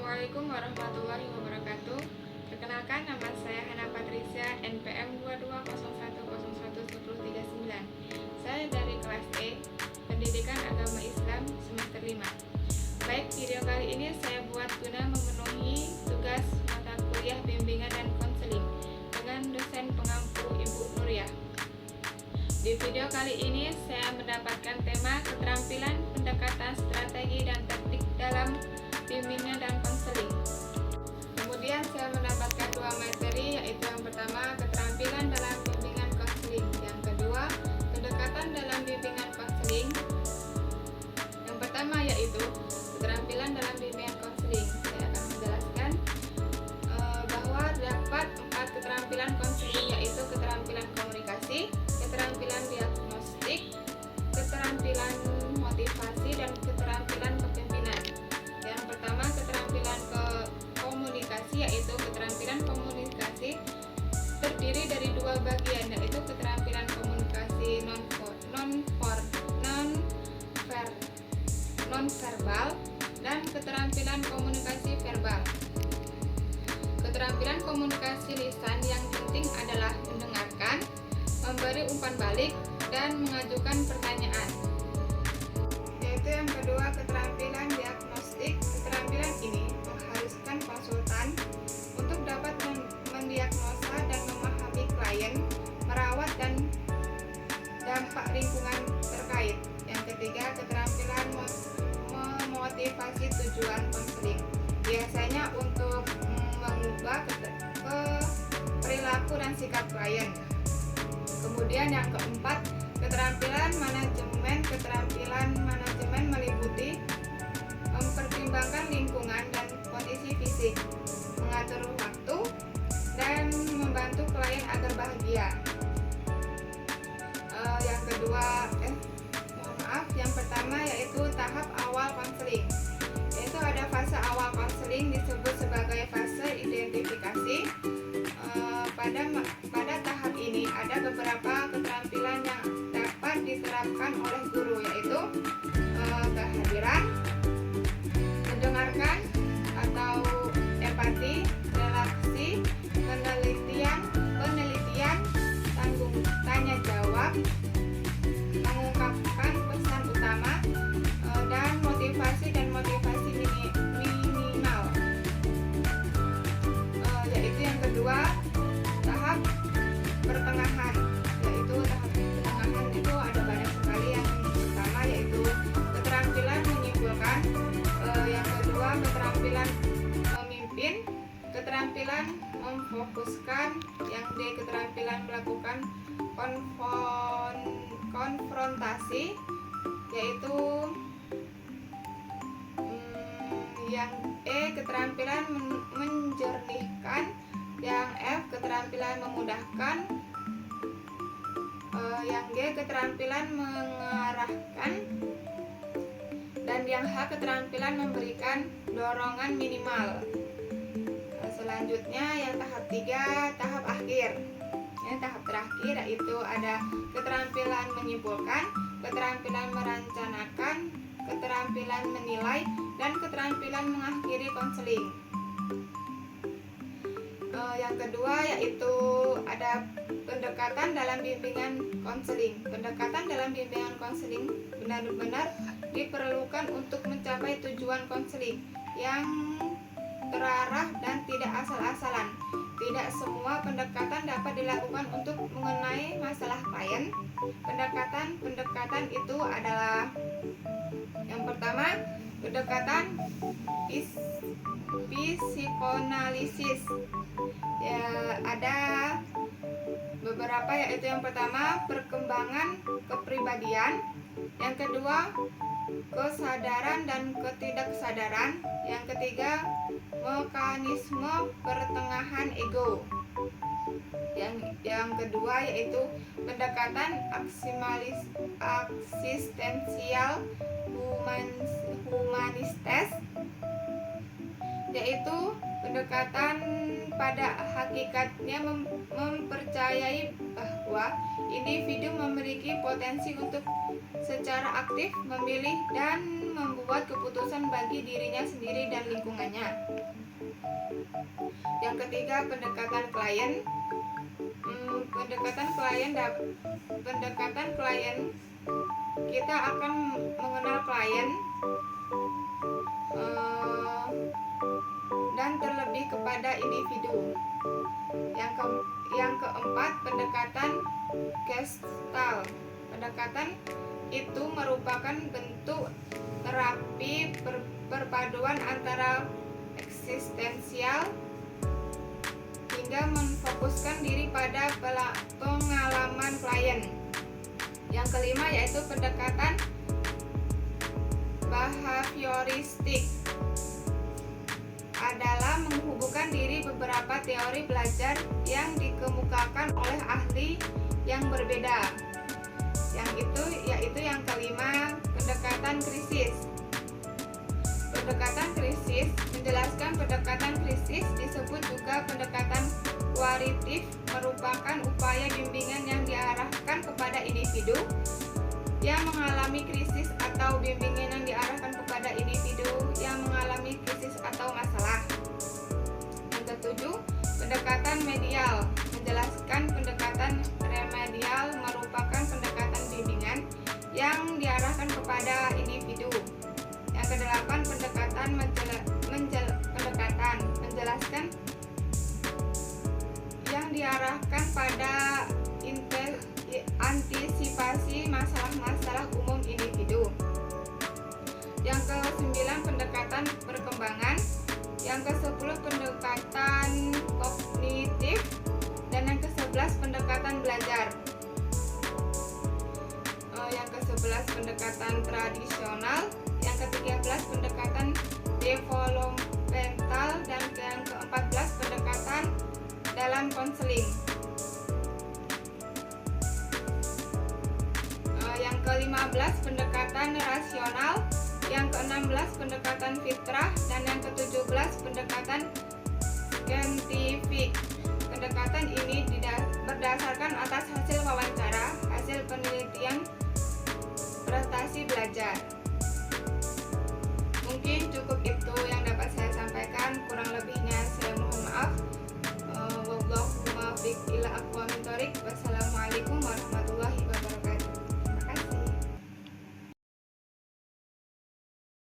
Assalamualaikum warahmatullahi wabarakatuh. Perkenalkan, nama saya Hana Patricia, NPM 2201011039. Saya dari kelas E, Pendidikan Agama Islam semester 5. Baik, video kali ini saya buat guna memenuhi tugas mata kuliah bimbingan dan konseling dengan dosen pengampu Ibu Nuriyah. Di video kali ini saya mendapatkan tema keterampilan pendekatan strategi dan taktik dalam bimbingan dan konseling. Kemudian saya mendapatkan dua materi, yaitu yang pertama keterampilan dalam bimbingan konseling, yang kedua pendekatan dalam bimbingan konseling. Yang pertama yaitu keterampilan dalam bimbingan konseling. Saya akan menjelaskan bahwa terdapat 4 keterampilan konseling, yaitu keterampilan komunikasi, keterampilan diagnostik, keterampilan motivasi, dan keterampilan kepemimpinan. Yang pertama keterampilan komunikasi, yaitu keterampilan komunikasi terdiri dari dua bagian, yaitu keterampilan komunikasi non-verbal dan keterampilan komunikasi verbal. Keterampilan komunikasi lisan yang penting adalah mendengarkan, memberi umpan balik, dan mengajukan pertanyaan. Yaitu yang kedua keterampilan diagnostik. Keterampilan ini mengharuskan konsultan untuk dapat mendiagnosa dan memahami klien, merawat, dan dampak lingkungan terkait. Yang ketiga keterampilan memotivasi tujuan konseling, biasanya untuk mengubah perilaku dan sikap klien. Kemudian yang keempat keterampilan manajemen. Keterampilan manajemen meliputi mempertimbangkan lingkungan dan kondisi fisik, mengatur waktu, dan membantu klien agar bahagia. Yang pertama yaitu tahap awal konseling. Yaitu ada fase awal konseling disebut sebagai fase identifikasi. Pada tahap ini ada beberapa keterampilan yang dapat diterapkan oleh guru, yaitu kehadiran, mendengarkan atau empati, relasi, penelitian, tanya jawab, mengungkapkan pesan utama, dan motivasi minimal. Yaitu yang kedua tahap pertengahan. Yaitu tahap pertengahan itu ada banyak sekali. Yang pertama yaitu keterampilan menyimpulkan, yang kedua keterampilan memimpin, keterampilan memfokuskan, yang D keterampilan melakukan konfrontasi, yaitu yang E keterampilan menjernihkan, yang F keterampilan memudahkan, yang G keterampilan mengarahkan, dan yang H keterampilan memberikan dorongan minimal. Selanjutnya yang tahap 3, tahap akhir. Tahap terakhir yaitu ada keterampilan menyimpulkan, keterampilan merencanakan, keterampilan menilai, dan keterampilan mengakhiri konseling. Yang kedua yaitu ada pendekatan dalam bimbingan konseling. Pendekatan dalam bimbingan konseling benar-benar diperlukan untuk mencapai tujuan konseling yang terarah dan tidak asal-asalan. Tidak semua pendekatan dapat dilakukan untuk mengenai masalah klien. Pendekatan itu adalah yang pertama pendekatan psikoanalisis. Ya, ada beberapa, yaitu yang pertama perkembangan kepribadian, yang kedua kesadaran dan ketidaksadaran, yang ketiga mekanisme pertengahan ego. Yang kedua yaitu pendekatan eksistensial humanistes, yaitu pendekatan pada hakikatnya mempercayai bahwa individu memiliki potensi untuk secara aktif memilih dan membuat keputusan bagi dirinya sendiri dan lingkungannya. Yang ketiga, pendekatan klien. Pendekatan klien, kita akan mengenal klien dan terlebih kepada individu. Yang keempat, pendekatan Gestalt. Pendekatan itu merupakan bentuk terapi perpaduan antara eksistensial hingga memfokuskan diri pada pengalaman klien. Yang kelima yaitu pendekatan behavioristik, adalah menghubungkan diri beberapa teori belajar yang dikemukakan oleh ahli yang berbeda. Yaitu yang kelima, pendekatan krisis. Pendekatan krisis menjelaskan pendekatan krisis disebut juga pendekatan kualitatif, merupakan upaya bimbingan yang diarahkan kepada individu yang mengalami krisis atau bimbingan yang diarahkan kepada individu yang mengalami krisis atau masalah. Yang ketujuh, pendekatan medial menjelaskan pendekatan remedial, merupakan pendekatan bimbingan yang diarahkan kepada individu. Yang kedelapan, pendekatan menjelaskan yang diarahkan pada antisipasi masalah-masalah umum individu. Yang ke-9, pendekatan perkembangan. Yang ke-10, pendekatan kognitif. Dan yang ke-11, pendekatan belajar. Yang ke-11, pendekatan tradisional. Yang ke-13, pendekatan developmental. Dan yang ke-14, pendekatan dalam konseling. Yang ke-15, pendekatan rasional. Yang ke-16, pendekatan fitrah. Dan yang ke-17, pendekatan saintifik. Pendekatan ini berdasarkan atas hasil wawancara, hasil penelitian, prestasi belajar.